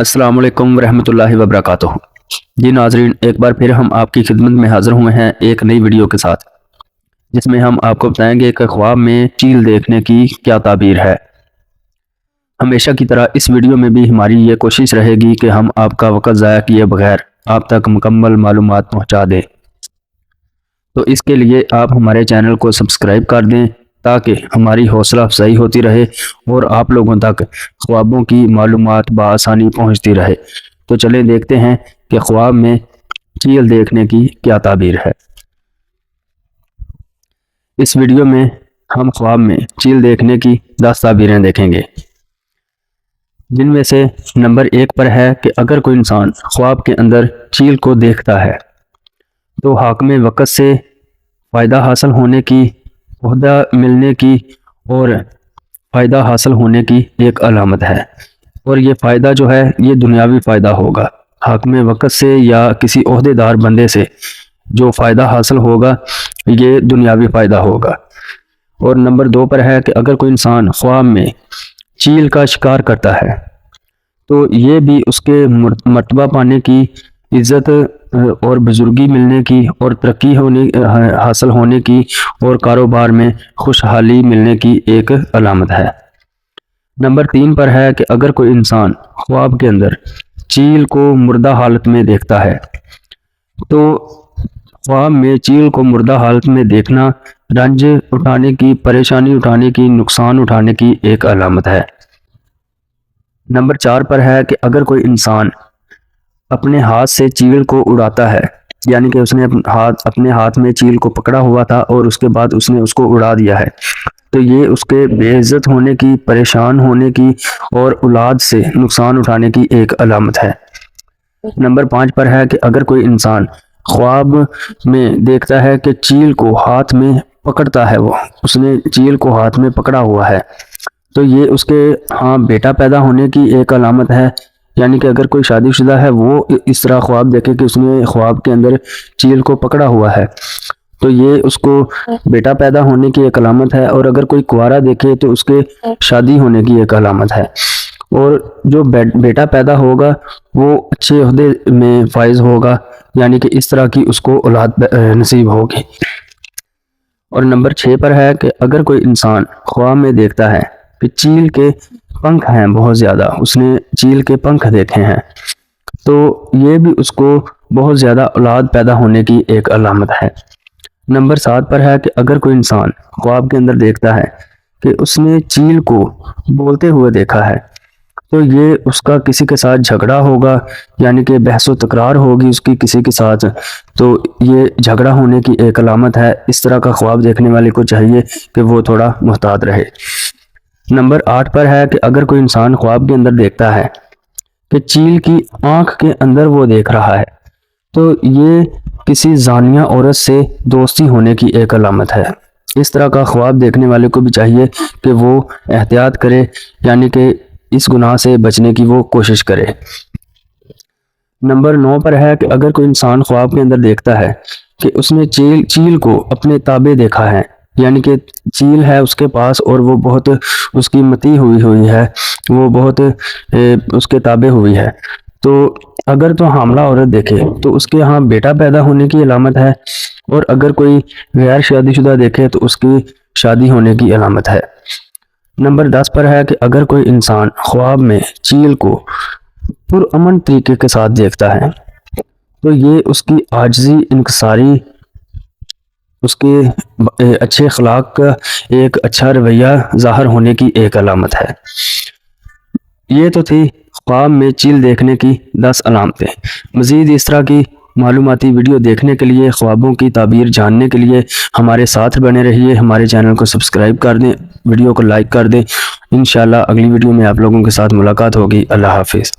السلام علیکم ورحمۃ اللہ وبرکاتہ۔ جی ناظرین، ایک بار پھر ہم آپ کی خدمت میں حاضر ہوئے ہیں ایک نئی ویڈیو کے ساتھ، جس میں ہم آپ کو بتائیں گے کہ خواب میں چیل دیکھنے کی کیا تعبیر ہے۔ ہمیشہ کی طرح اس ویڈیو میں بھی ہماری یہ کوشش رہے گی کہ ہم آپ کا وقت ضائع کیے بغیر آپ تک مکمل معلومات پہنچا دیں۔ تو اس کے لیے آپ ہمارے چینل کو سبسکرائب کر دیں تاکہ ہماری حوصلہ افزائی ہوتی رہے اور آپ لوگوں تک خوابوں کی معلومات بآسانی پہنچتی رہے۔ تو چلیں دیکھتے ہیں کہ خواب میں چیل دیکھنے کی کیا تعبیر ہے۔ اس ویڈیو میں ہم خواب میں چیل دیکھنے کی 10 تعبیریں دیکھیں گے، جن میں سے نمبر 1 پر ہے کہ اگر کوئی انسان خواب کے اندر چیل کو دیکھتا ہے تو حاکم وقت سے فائدہ حاصل ہونے کی، عہدہ ملنے کی اور فائدہ حاصل ہونے کی ایک علامت ہے، اور یہ فائدہ جو ہے یہ دنیاوی فائدہ ہوگا۔ حاکم وقت سے یا کسی عہدے دار بندے سے جو فائدہ حاصل ہوگا یہ دنیاوی فائدہ ہوگا۔ اور نمبر 2 پر ہے کہ اگر کوئی انسان خواب میں چیل کا شکار کرتا ہے تو یہ بھی اس کے مرتبہ پانے کی، عزت اور بزرگی ملنے کی اور ترقی حاصل ہونے کی اور کاروبار میں خوشحالی ملنے کی ایک علامت ہے۔ نمبر 3 پر ہے کہ اگر کوئی انسان خواب کے اندر چیل کو مردہ حالت میں دیکھتا ہے تو خواب میں چیل کو مردہ حالت میں دیکھنا رنج اٹھانے کی، پریشانی اٹھانے کی، نقصان اٹھانے کی ایک علامت ہے۔ نمبر 4 پر ہے کہ اگر کوئی انسان اپنے ہاتھ سے چیل کو اڑاتا ہے، یعنی کہ اس نے اپنے ہاتھ میں چیل کو پکڑا ہوا تھا اور اس کے بعد اس نے اس کو اڑا دیا ہے، تو یہ اس کے بے عزت ہونے کی، پریشان ہونے کی اور اولاد سے نقصان اٹھانے کی ایک علامت ہے۔ نمبر 5 پر ہے کہ اگر کوئی انسان خواب میں دیکھتا ہے کہ چیل کو ہاتھ میں پکڑتا ہے، اس نے چیل کو ہاتھ میں پکڑا ہوا ہے، تو یہ اس کے ہاں بیٹا پیدا ہونے کی ایک علامت ہے۔ یعنی کہ اگر کوئی شادی شدہ ہے وہ اس طرح خواب دیکھے کہ اس نے خواب کے اندر چیل کو پکڑا ہوا ہے، تو یہ اس کو بیٹا پیدا ہونے کی ایک علامت ہے۔ اور اگر کوئی کنوارا دیکھے تو اس کے شادی ہونے کی ایک علامت ہے، اور جو بیٹا پیدا ہوگا وہ اچھے عہدے میں فائز ہوگا، یعنی کہ اس طرح کی اس کو اولاد نصیب ہوگی۔ اور نمبر 6 پر ہے کہ اگر کوئی انسان خواب میں دیکھتا ہے کہ چیل کے پنکھ ہیں بہت زیادہ، اس نے چیل کے پنکھ دیکھے ہیں، تو یہ بھی اس کو بہت زیادہ اولاد پیدا ہونے کی ایک علامت ہے۔ نمبر 7 پر ہے کہ اگر کوئی انسان خواب کے اندر دیکھتا ہے کہ اس نے چیل کو بولتے ہوئے دیکھا ہے، تو یہ اس کا کسی کے ساتھ جھگڑا ہوگا، یعنی کہ بحث و تکرار ہوگی اس کی کسی کے ساتھ، تو یہ جھگڑا ہونے کی ایک علامت ہے۔ اس طرح کا خواب دیکھنے والے کو چاہیے کہ وہ تھوڑا محتاط رہے۔ نمبر 8 پر ہے کہ اگر کوئی انسان خواب کے اندر دیکھتا ہے کہ چیل کی آنکھ کے اندر وہ دیکھ رہا ہے، تو یہ کسی زانیہ عورت سے دوستی ہونے کی ایک علامت ہے۔ اس طرح کا خواب دیکھنے والے کو بھی چاہیے کہ وہ احتیاط کرے، یعنی کہ اس گناہ سے بچنے کی وہ کوشش کرے۔ نمبر 9 پر ہے کہ اگر کوئی انسان خواب کے اندر دیکھتا ہے کہ اس نے چیل کو اپنے تابع دیکھا ہے، یعنی کہ چیل ہے اس کے پاس اور وہ بہت اس کی متی ہوئی ہے، وہ بہت اس کے تابع ہوئی ہے، تو اگر تو حاملہ عورت دیکھے تو اس کے ہاں بیٹا پیدا ہونے کی علامت ہے، اور اگر کوئی غیر شادی شدہ دیکھے تو اس کی شادی ہونے کی علامت ہے۔ نمبر 10 پر ہے کہ اگر کوئی انسان خواب میں چیل کو پرامن طریقے کے ساتھ دیکھتا ہے تو یہ اس کی عاجزی، انکساری، اس کے اچھے اخلاق کا ایک اچھا رویہ ظاہر ہونے کی ایک علامت ہے۔ یہ تو تھی خواب میں چیل دیکھنے کی 10 علامتیں۔ مزید اس طرح کی معلوماتی ویڈیو دیکھنے کے لیے، خوابوں کی تعبیر جاننے کے لیے ہمارے ساتھ بنے رہیے، ہمارے چینل کو سبسکرائب کر دیں، ویڈیو کو لائک کر دیں۔ انشاءاللہ اگلی ویڈیو میں آپ لوگوں کے ساتھ ملاقات ہوگی۔ اللہ حافظ۔